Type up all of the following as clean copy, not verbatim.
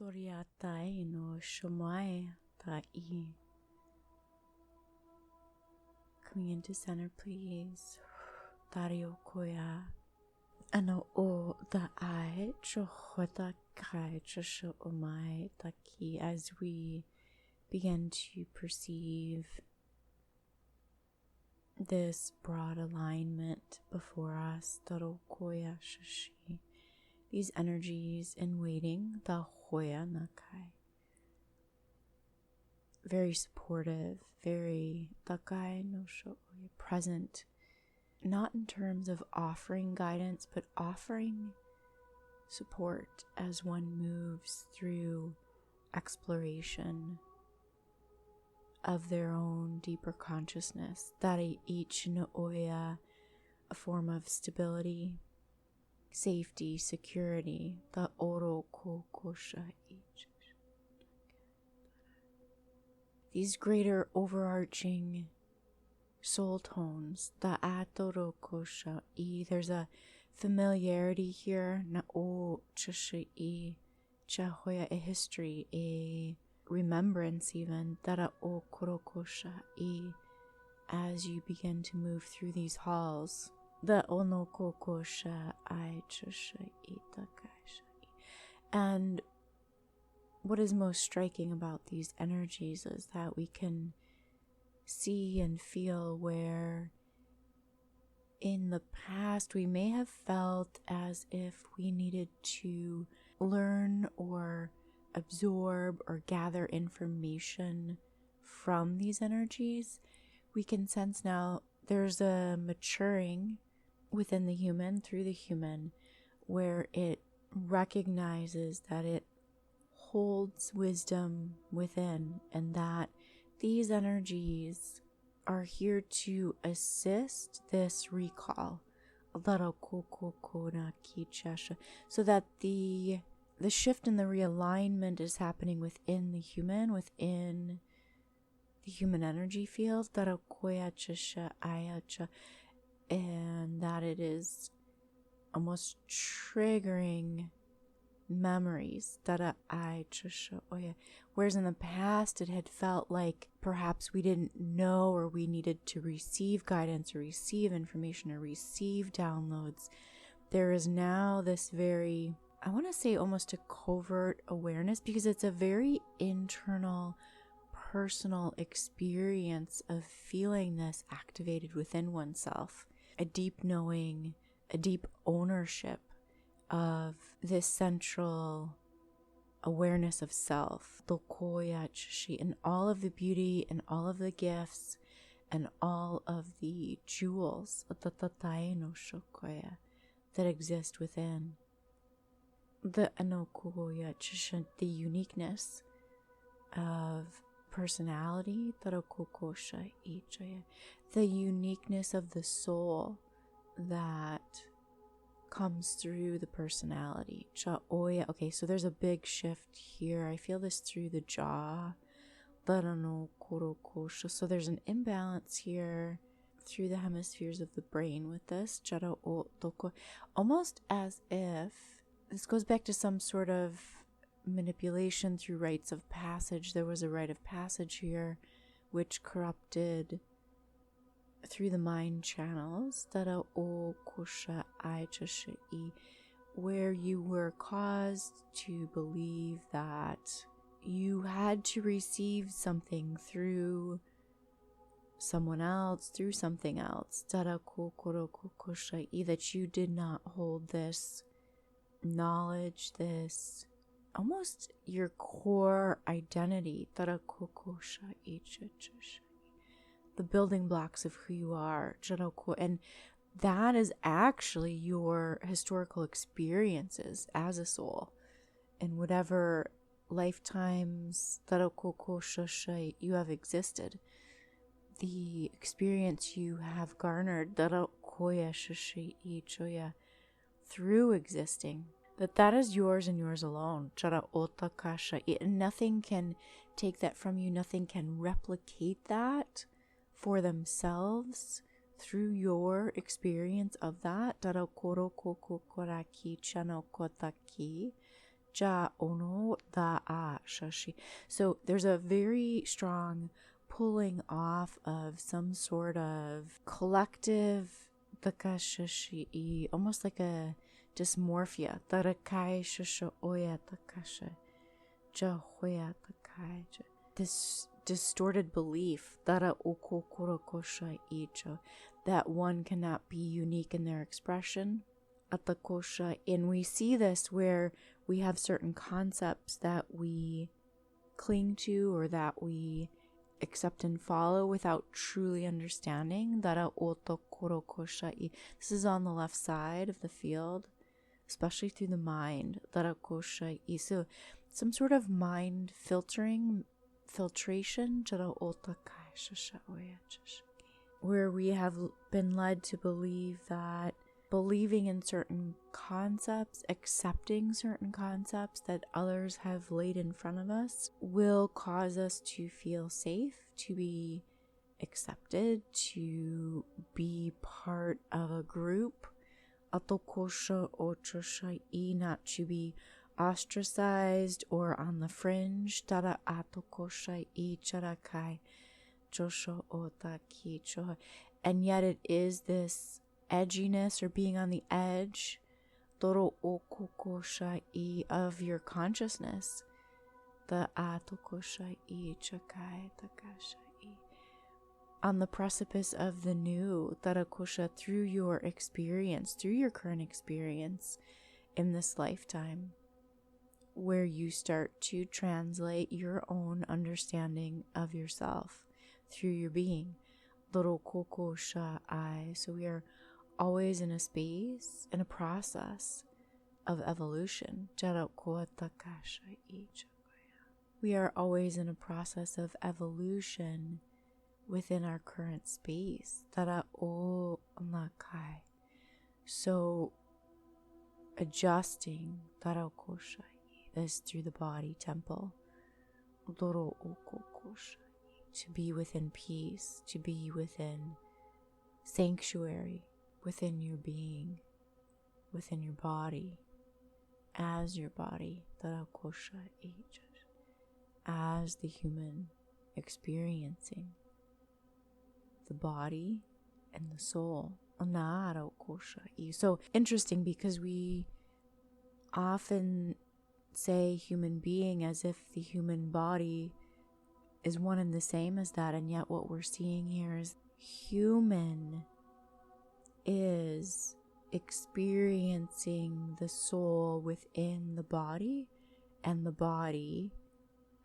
Toriatai no Shomai Tai. Coming into center, please. Dario Koya. Ano o da ai chohota kai chosho omai taki, as we begin to perceive this broad alignment before us. Daro Koya shashi. These energies in waiting, the Hoya Nakai. Very supportive, very Takai no Sho present, not in terms of offering guidance, but offering support as one moves through exploration of their own deeper consciousness. Tari each no oya, a form of stability, safety, security, the oro kokosha each. These greater overarching soul tones, the atoro kosha e. There's a familiarity here, na o chasha e, chahoya, a history, a remembrance even, dara o korokosha e, as you begin to move through these halls. The ono kokosha I chasha e takaisha e. And what is most striking about these energies is that we can see and feel where in the past we may have felt as if we needed to learn or absorb or gather information from these energies. We can sense now there's a maturing within the human, through the human, where it recognizes that it holds wisdom within, and that these energies are here to assist this recall, so that the shift and the realignment is happening within the human, within the human energy field, and that it is almost triggering memories, whereas in the past it had felt like perhaps we didn't know, or we needed to receive guidance or receive information or receive downloads. There is now this very, I want to say almost a covert awareness, because it's a very internal, personal experience of feeling this activated within oneself, a deep knowing, a deep ownership of this central awareness of self, and all of the beauty and all of the gifts and all of the jewels that exist within. The uniqueness of personality, the uniqueness of the soul that comes through the personality. Okay, so there's a big shift here. I feel this through the jaw. So there's an imbalance here through the hemispheres of the brain with this. Almost as if this goes back to some sort of manipulation through rites of passage. There was a rite of passage here which corrupted through the mind channels, where you were caused to believe that you had to receive something through someone else, through something else, that you did not hold this knowledge, this almost your core identity, the building blocks of who you are, and that is actually your historical experiences as a soul, in whatever lifetimes you have existed, the experience you have garnered through existing, that is yours and yours alone. Nothing can take that from you. Nothing can replicate that for themselves through your experience of that. Ja ono da a shashi. So there's a very strong pulling off of some sort of collective takashashi, almost like a dysmorphia. Tarakai shasho oya takasha. Ja hoya takai. This distorted belief that one cannot be unique in their expression. And we see this where we have certain concepts that we cling to or that we accept and follow without truly understanding. This is on the left side of the field, especially through the mind. So some sort of mind filtration, where we have been led to believe that believing in certain concepts, accepting certain concepts that others have laid in front of us will cause us to feel safe, to be accepted, to be part of a group, not to be ostracized or on the fringe. And yet it is this edginess or being on the edge of your consciousness, on the precipice of the new, through your experience, through your current experience in this lifetime, where you start to translate your own understanding of yourself through your being. So we are always in a space, in a process of evolution. We are always in a process of evolution within our current space. So adjusting is through the body temple. To be within peace, to be within sanctuary, within your being, within your body, as your body, as the human experiencing the body and the soul. So interesting, because we often say human being as if the human body is one and the same as that, and yet what we're seeing here is human is experiencing the soul within the body and the body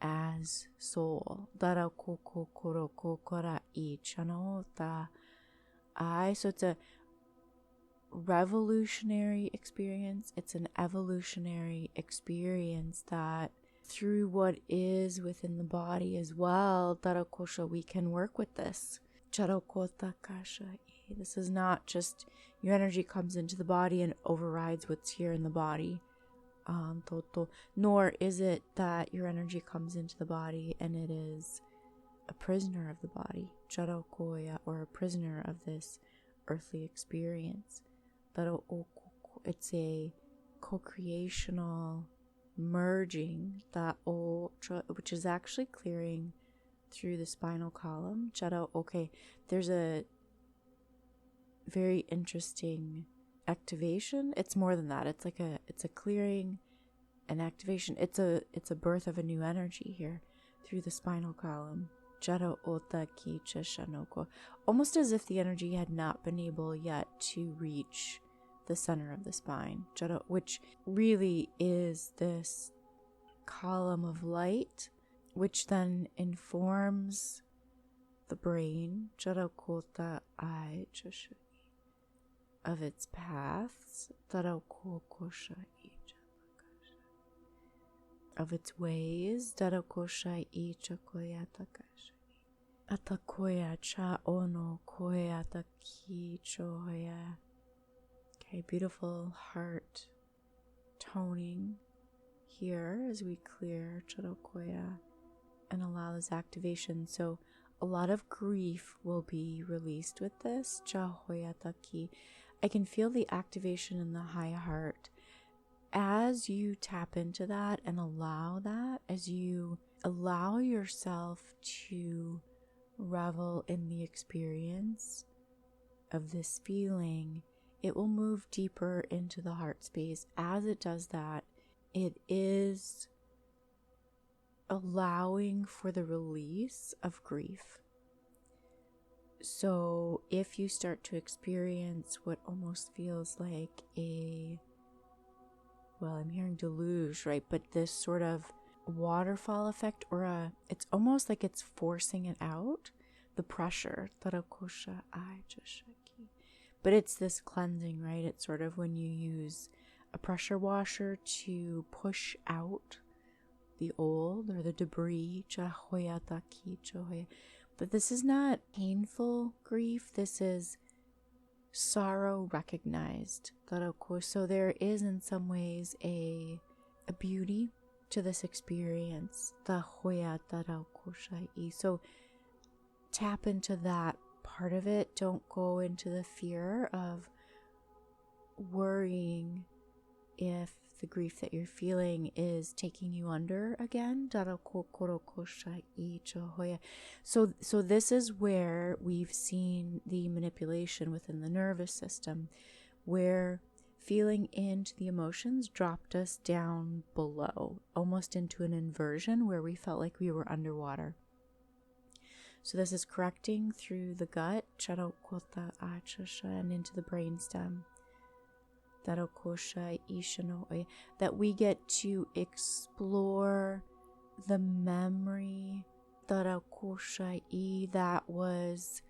as soul. So it's a revolutionary experience. It's an evolutionary experience that through what is within the body as well, we can work with this. This is not just your energy comes into the body and overrides what's here in the body. Nor is it that your energy comes into the body and it is a prisoner of the body, or a prisoner of this earthly experience. It's a co-creational merging, which is actually clearing through the spinal column. There's a very interesting activation. It's more than that. It's a clearing, an activation. It's a birth of a new energy here through the spinal column. Almost as if the energy had not been able yet to reach the center of the spine, which really is this column of light, which then informs the brain of its paths, of its ways. Atakoya cha ono koya taki choya. Okay, beautiful heart toning here as we clear Charokoya and allow this activation. So a lot of grief will be released with this. Chahoya taki. I can feel the activation in the high heart as you tap into that and allow that, as you allow yourself to revel in the experience of this feeling, it will move deeper into the heart space. As it does that, it is allowing for the release of grief. So if you start to experience what almost feels like I'm hearing deluge, right? But this sort of waterfall effect, or it's almost like it's forcing it out, the pressure. But it's this cleansing, right? It's sort of when you use a pressure washer to push out the old or the debris. But this is not painful grief. This is sorrow recognized. So there is in some ways a beauty to this experience. So tap into that part of it. Don't go into the fear of worrying if the grief that you're feeling is taking you under again. So this is where we've seen the manipulation within the nervous system, where feeling into the emotions dropped us down below, almost into an inversion where we felt like we were underwater. So this is correcting through the gut, and into the brainstem. That we get to explore the memory that was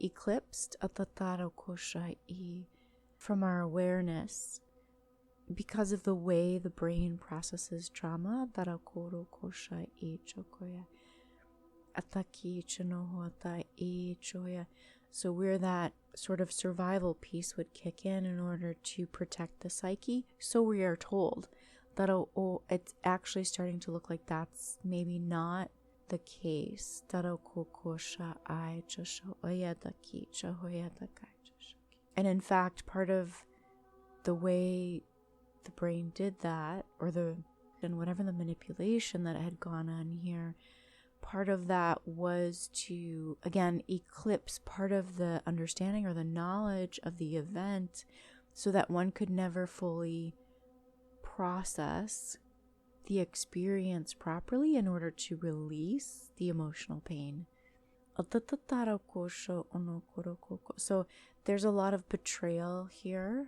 eclipsed from our awareness because of the way the brain processes trauma. So where that sort of survival piece would kick in order to protect the psyche. So we are told that it's actually starting to look like that's maybe not the case. And in fact, part of the way the brain did that, and whatever the manipulation that had gone on here, part of that was to, again, eclipse part of the understanding or the knowledge of the event so that one could never fully process the experience properly in order to release the emotional pain. So there's a lot of betrayal here,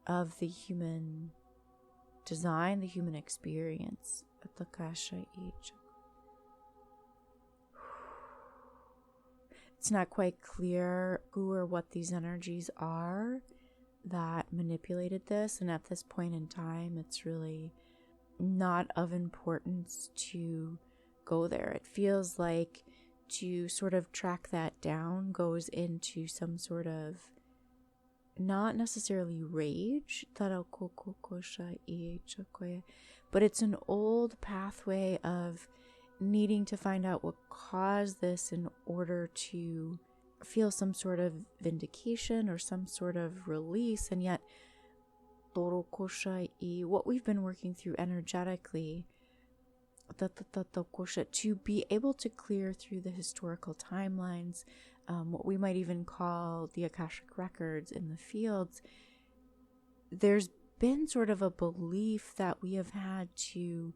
of the human design, the human experience. It's not quite clear who or what these energies are that manipulated this, and at this point in time it's really not of importance to go there. It feels like to sort of track that down goes into some sort of not necessarily rage, but it's an old pathway of needing to find out what caused this in order to feel some sort of vindication or some sort of release. And yet, what we've been working through energetically, to be able to clear through the historical timelines, what we might even call the Akashic records in the fields, there's been sort of a belief that we have had to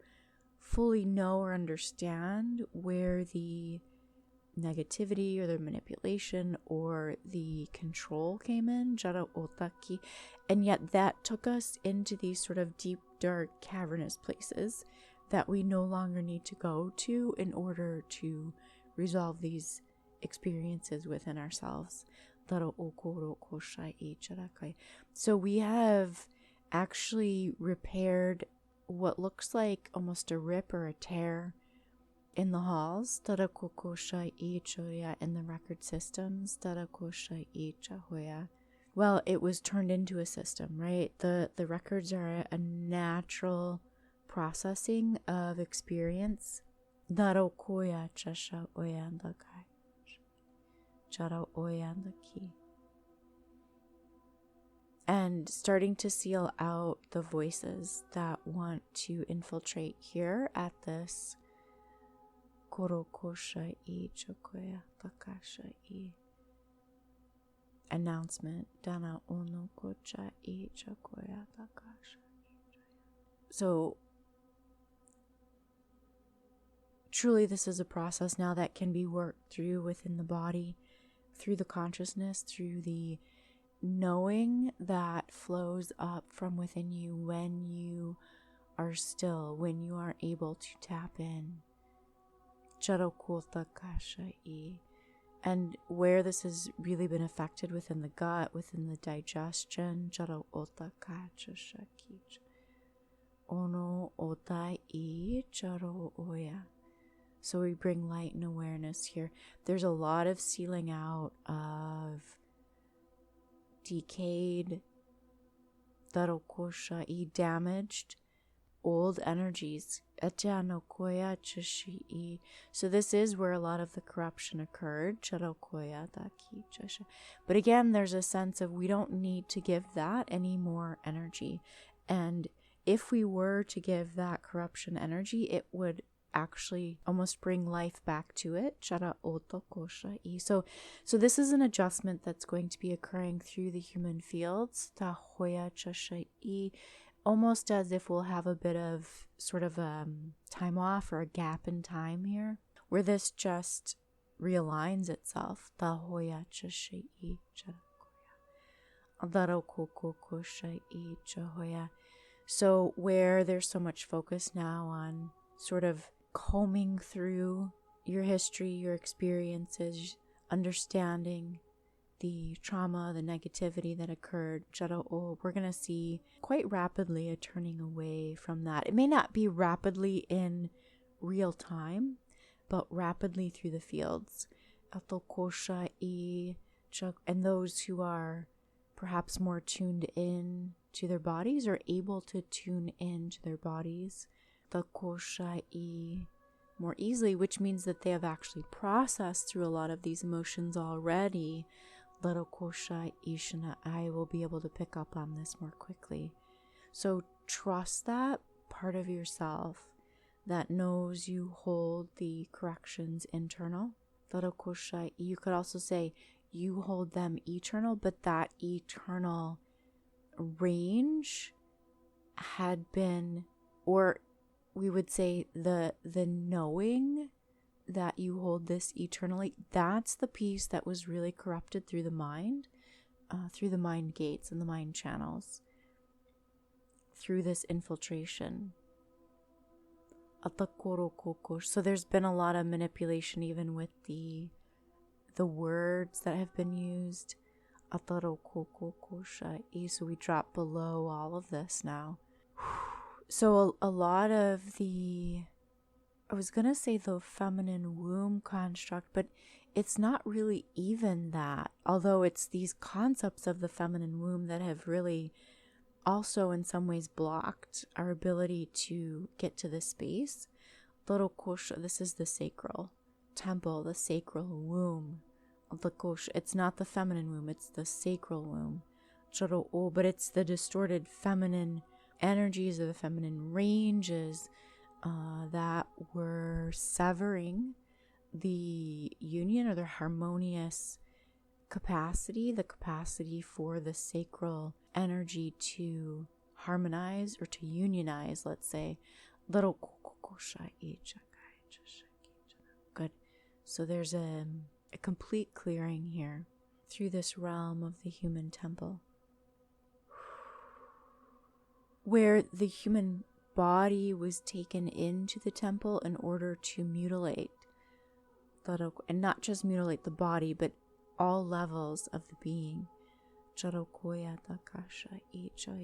fully know or understand where the negativity or the manipulation or the control came in, jara otaki, and yet that took us into these sort of deep, dark, cavernous places that we no longer need to go to in order to resolve these experiences within ourselves. So we have actually repaired what looks like almost a rip or a tear in the halls, in the record systems. Well, it was turned into a system, right? The records are a natural processing of experience. and starting to seal out the voices that want to infiltrate here at this Korokosha I Chokoya Takasha I announcement. Dana Ono Kocha I Chokoya Takasha. So truly this is a process now that can be worked through within the body, through the consciousness, through the knowing that flows up from within you when you are still, when you are able to tap in. And where this has really been affected within the gut, within the digestion. Ono otai charo oya. So we bring light and awareness here. There's a lot of sealing out of decayed, damaged, old energies. So this is where a lot of the corruption occurred. But again, there's a sense of we don't need to give that any more energy. And if we were to give that corruption energy, it would actually almost bring life back to it. So this is an adjustment that's going to be occurring through the human fields. Almost as if we'll have a bit of sort of a time off or a gap in time here, where this just realigns itself. So where there's so much focus now on sort of combing through your history, your experiences, understanding the trauma, the negativity that occurred, we're going to see quite rapidly a turning away from that. It may not be rapidly in real time, but rapidly through the fields. And those who are perhaps more tuned in to their bodies or able to tune in to their bodies more easily, which means that they have actually processed through a lot of these emotions already. I will be able to pick up on this more quickly. So trust that part of yourself that knows you hold the corrections internal. You could also say you hold them eternal, but that eternal range had been, or we would say the knowing that you hold this eternally, that's the piece that was really corrupted through the mind gates and the mind channels, through this infiltration. So there's been a lot of manipulation even with the words that have been used. So we drop below all of this now. So a lot of the, I was going to say the feminine womb construct, but it's not really even that. Although it's these concepts of the feminine womb that have really also in some ways blocked our ability to get to this space. This is the sacral temple, the sacral womb. It's not the feminine womb, it's the sacral womb. But it's the distorted feminine energies of the feminine ranges that were severing the union or the harmonious capacity, the capacity for the sacral energy to harmonize or to unionize, let's say. Good. So there's a complete clearing here through this realm of the human temple, where the human body was taken into the temple in order to mutilate, and not just mutilate the body, but all levels of the being.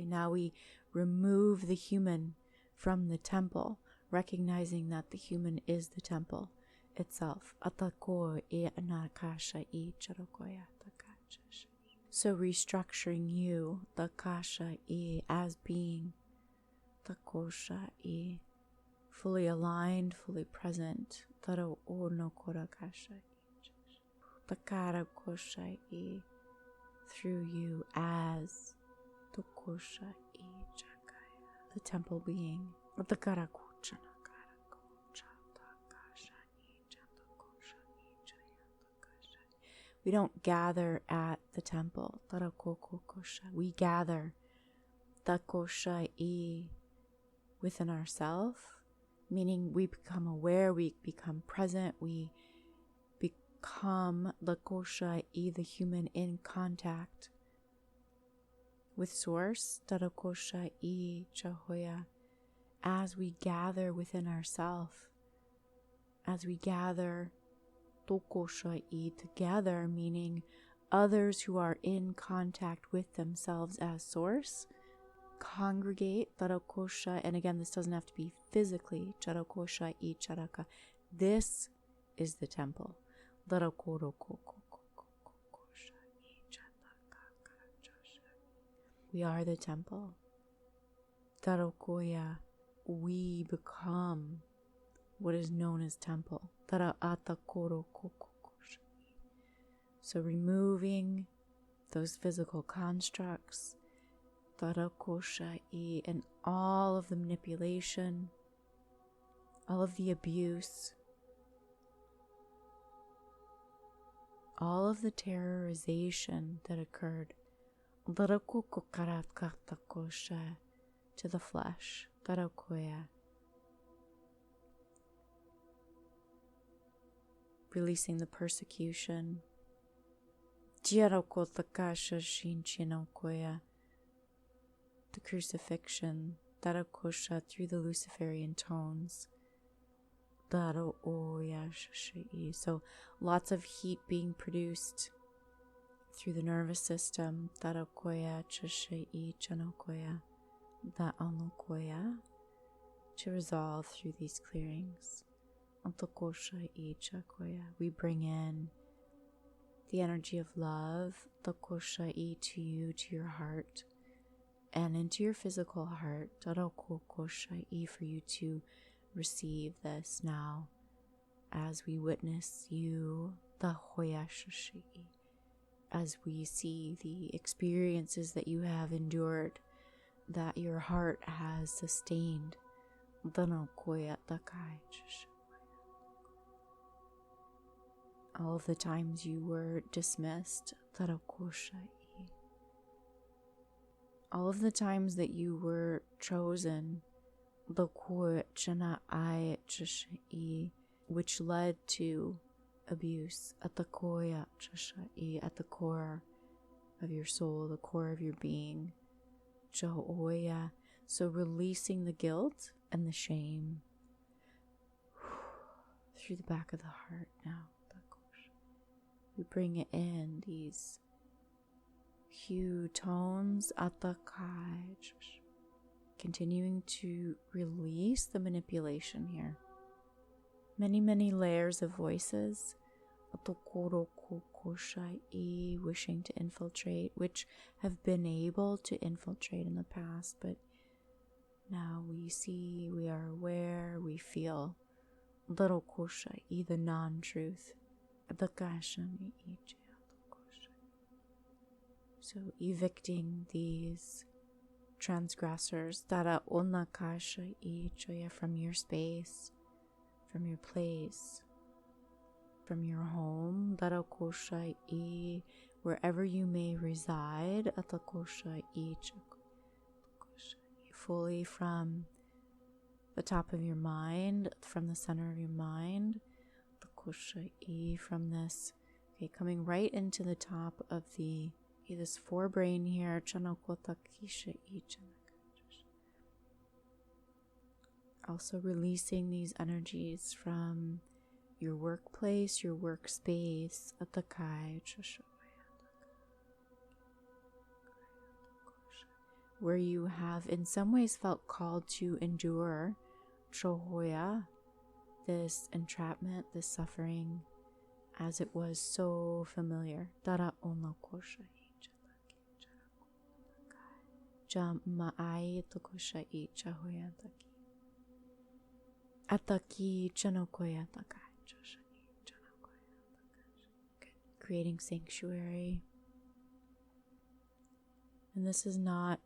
Now we remove the human from the temple, recognizing that the human is the temple itself. So restructuring you, the Akasha, as being Takosha, fully aligned, fully present. Taro no korakasha, Takara kosha, through you as the temple being. We don't gather at the temple. We gather within ourselves, meaning we become aware, we become present, we become the human in contact with Source, as we gather within ourselves, as we gather together, meaning others who are in contact with themselves as Source, congregate, and again, this doesn't have to be physically, this is the temple. We are the temple. We become what is known as temple. So removing those physical constructs, and all of the manipulation, all of the abuse, all of the terrorization that occurred to the flesh. Releasing the persecution. The crucifixion. Through the Luciferian tones. So lots of heat being produced through the nervous system. To resolve through these clearings. We bring in the energy of love to you, to your heart, and into your physical heart for you to receive this now as we witness you, as we see the experiences that you have endured, that your heart has sustained. All of the times you were dismissed, all of the times that you were chosen, which led to abuse at the core of your soul, the core of your being. So releasing the guilt and the shame through the back of the heart now. We bring it in these hue tones, continuing to release the manipulation here. Many, many layers of voices, wishing to infiltrate, which have been able to infiltrate in the past, but now we see, we are aware, we feel the non-truth. So evicting these transgressors from your space, from your place, from your home, wherever you may reside, fully from the top of your mind, from the center of your mind, from this, coming right into the top of this forebrain here, also releasing these energies from your workplace, your workspace, where you have in some ways felt called to endure this entrapment, this suffering, as it was so familiar. Creating sanctuary And this is not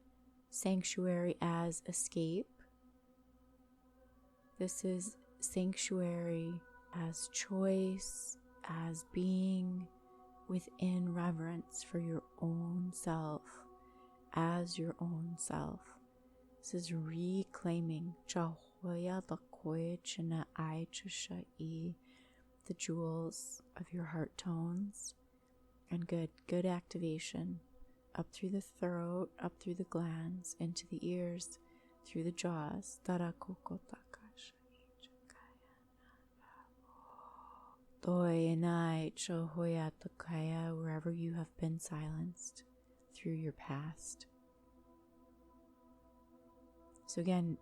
sanctuary as escape. This is sanctuary as choice, as being within reverence for your own self, as your own self. This is reclaiming the jewels of your heart tones, and good activation up through the throat, up through the glands, into the ears, through the jaws. Wherever you have been silenced through your past. So again,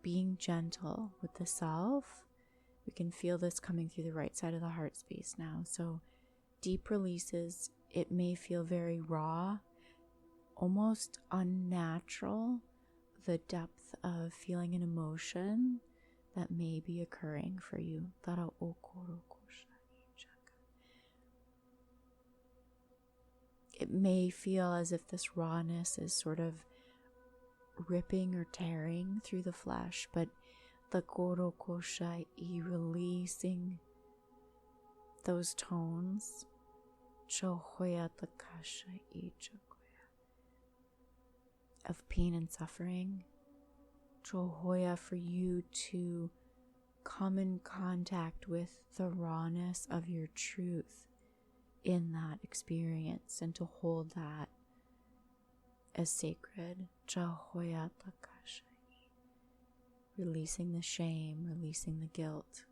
being gentle with the self. We can feel this coming through the right side of the heart space now. So deep releases, it may feel very raw, almost unnatural, the depth of feeling an emotion that may be occurring for you. It may feel as if this rawness is sort of ripping or tearing through the flesh, but the korokoshai, releasing those tones, of pain and suffering, for you to come in contact with the rawness of your truth in that experience and to hold that as sacred. Releasing the shame, releasing the guilt,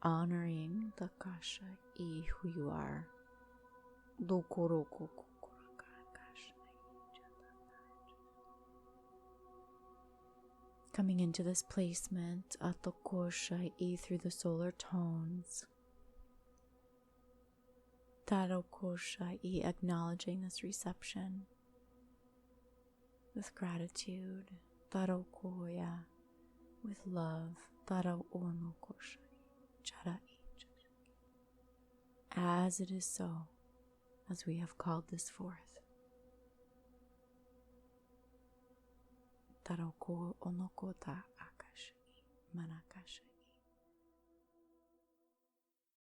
honoring the Akasha, who you are. Coming into this placement, through the solar tones. Acknowledging this reception with gratitude. With love. As it is so, as we have called this forth. Taroko onokota Akasha Manakasha.